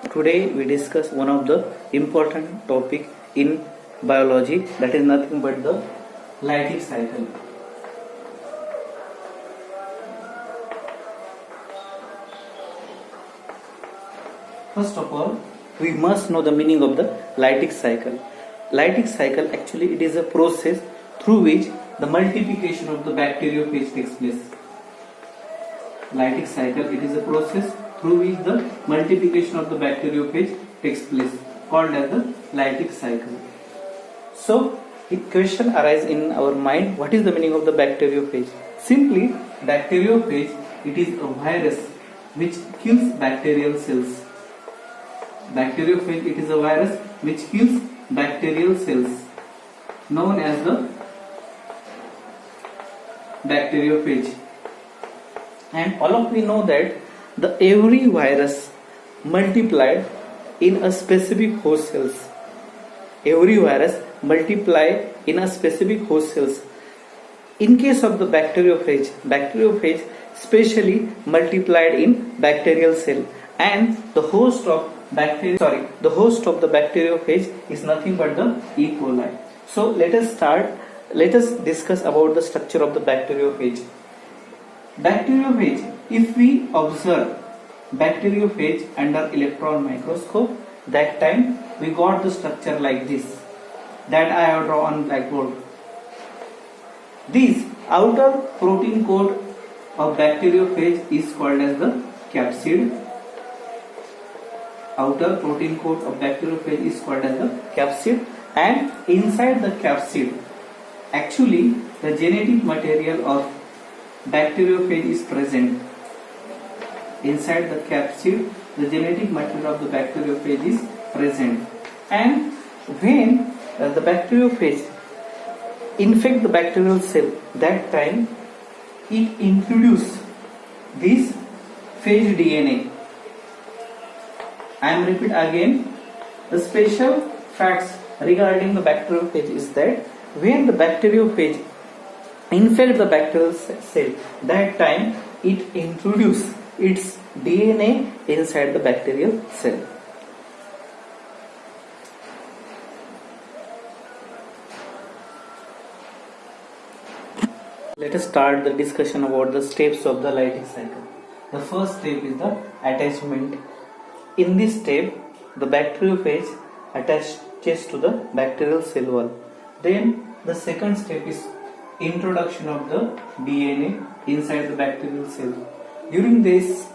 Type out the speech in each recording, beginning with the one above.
Today we discuss one of the important topic in biology, that is nothing but the Leydig cycle. First of all, we must know the meaning of the Leydig cycle. Leydig cycle, actually it is a process through which the multiplication of the bacteriophage takes place. Leydig cycle, it is a process through which the multiplication of the bacteriophage takes place, called as the Leydig cycle. So, a question arises in our mind, what is the meaning of the bacteriophage? Simply, bacteriophage, it is a virus which kills bacterial cells. Bacteriophage, it is a virus which kills bacterial cells, known as the bacteriophage. And all of we know that every virus multiplied in a specific host cells. Every virus multiply in a specific host cells. In case of the bacteriophage specially multiplied in bacterial cell, and the host of the bacteriophage is nothing but the E. coli. So let us discuss about the structure of the bacteriophage. Bacteriophage, if we observe bacteriophage under electron microscope, that time we got the structure like this, that I have drawn on blackboard. This outer protein coat of bacteriophage is called as the capsid. Outer protein coat of bacteriophage is called as the capsid, and inside the capsid, actually the genetic material of bacteriophage is present. Inside the capsid, the genetic material of the bacteriophage is present, and when the bacteriophage infect the bacterial cell, that time it introduce this phage DNA. I am repeat again, the special facts regarding the bacteriophage is that when the bacteriophage infect the bacterial cell, that time it introduce its DNA inside the bacterial cell. Let us start the discussion about the steps of the Leydig cycle. The first step is the attachment. In this step, the bacteriophage attaches to the bacterial cell wall. Then the second step is introduction of the DNA inside the bacterial cell. During this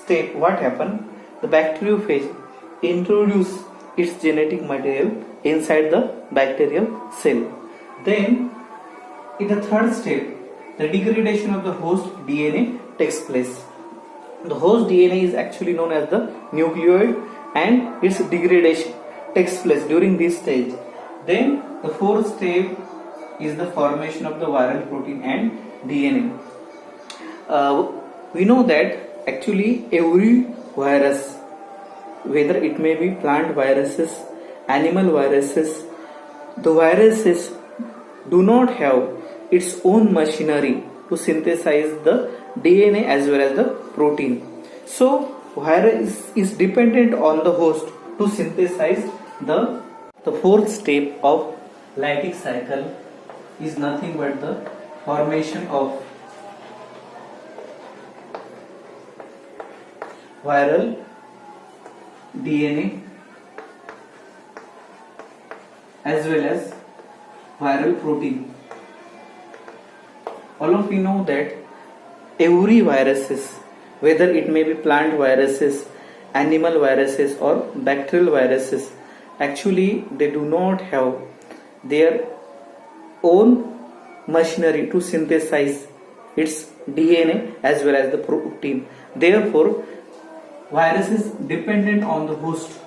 step, what happens? The bacteriophage introduce its genetic material inside the bacterial cell. Then, in the third step, the degradation of the host DNA takes place. The host DNA is actually known as the nucleoid, and its degradation takes place during this stage. Then the fourth step is the formation of the viral protein and DNA. We know that actually every virus, whether it may be plant viruses, animal viruses, the viruses do not have its own machinery to synthesize the DNA as well as the protein. So virus is dependent on the host to synthesize the fourth step of Leydig cycle is nothing but the formation of viral DNA as well as viral protein. All of you know that every viruses, whether it may be plant viruses, animal viruses or bacterial viruses, actually they do not have their own machinery to synthesize its DNA as well as the protein. Therefore, virus is dependent on the host.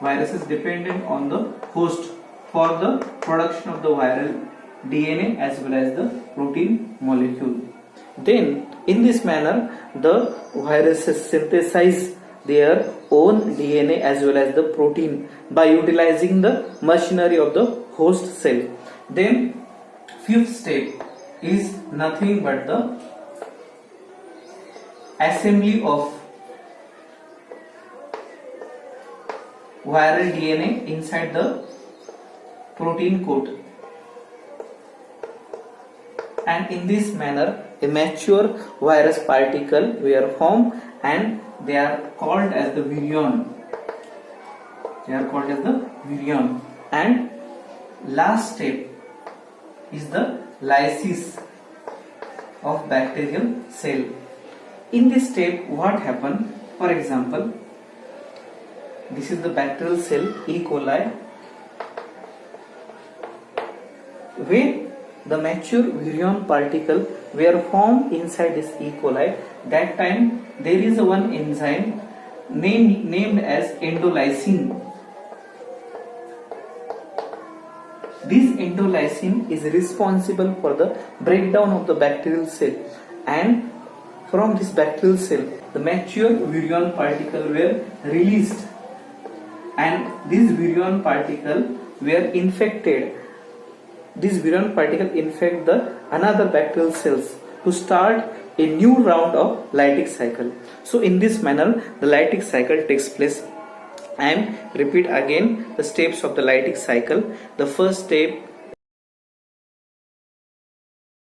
Virus is dependent on the host for the production of the viral DNA as well as the protein molecule. Then in this manner the viruses synthesize their own DNA as well as the protein by utilizing the machinery of the host cell. Then fifth step is nothing but the assembly of viral DNA inside the protein coat, and in this manner a mature virus particle were formed, and they are called as the virion. They are called as the virion. And last step is the lysis of bacterial cell. In this step, what happen? For example, this is the bacterial cell E. coli. When the mature virion particle were formed inside this E. coli, that time there is one enzyme named as endolysin. This endolysin is responsible for the breakdown of the bacterial cell, and from this bacterial cell the mature virion particle were released, and these virion particle were infected. This virion particle infect the another bacterial cells to start a new round of lytic cycle. So in this manner the lytic cycle takes place. And repeat again the steps of the lytic cycle. The first step